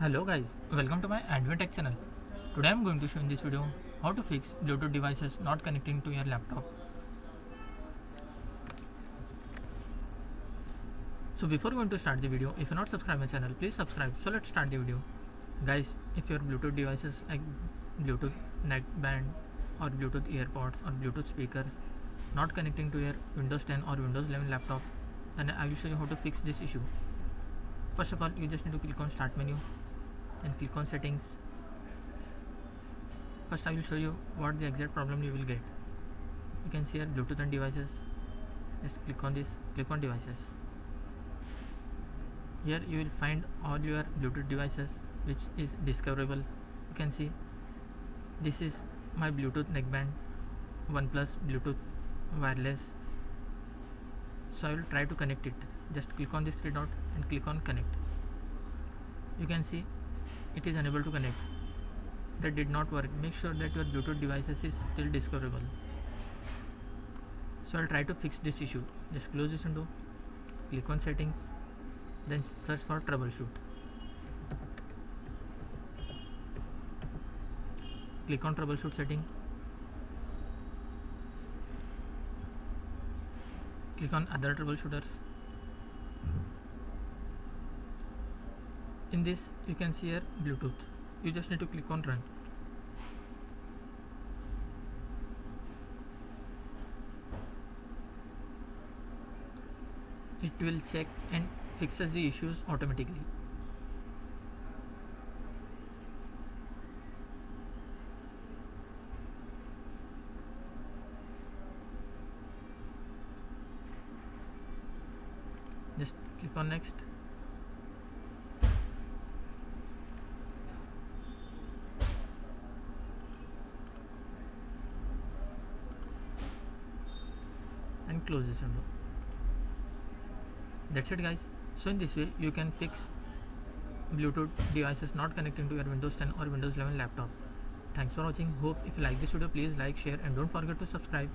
Hello guys, welcome to my Adventech channel. Today I am going to show in this video how to fix Bluetooth devices not connecting to your laptop. So before going to start the video, if you are not subscribed my channel, please subscribe. So let's start the video. Guys, if your Bluetooth devices like Bluetooth neckband or Bluetooth earpods or Bluetooth speakers not connecting to your Windows 10 or Windows 11 laptop, then I will show you how to fix this issue. First of all, you just need to click on start menu and click on settings. First I will show you what the exact problem you will get. You can see here Bluetooth and devices. Just click on this, click on devices. Here you will find all your Bluetooth devices which is discoverable. You can see this is my Bluetooth neckband, OnePlus Bluetooth wireless. So I will try to connect it. Just click on this three dot and click on connect. You can see it is unable to connect. That did not work. Make sure that your Bluetooth devices is still discoverable. So I'll try to fix this issue. Just close this window, click on settings, then search for troubleshoot. Click on troubleshoot setting. Click on other troubleshooters. In this you can see here Bluetooth. You just need to click on run. It will check and fixes the issues automatically. Just click on next. And close this window. That's it guys. So in this way you can fix Bluetooth devices not connecting to your Windows 10 or Windows 11 laptop. Thanks for watching. Hope if you like this video, please like, share and don't forget to subscribe.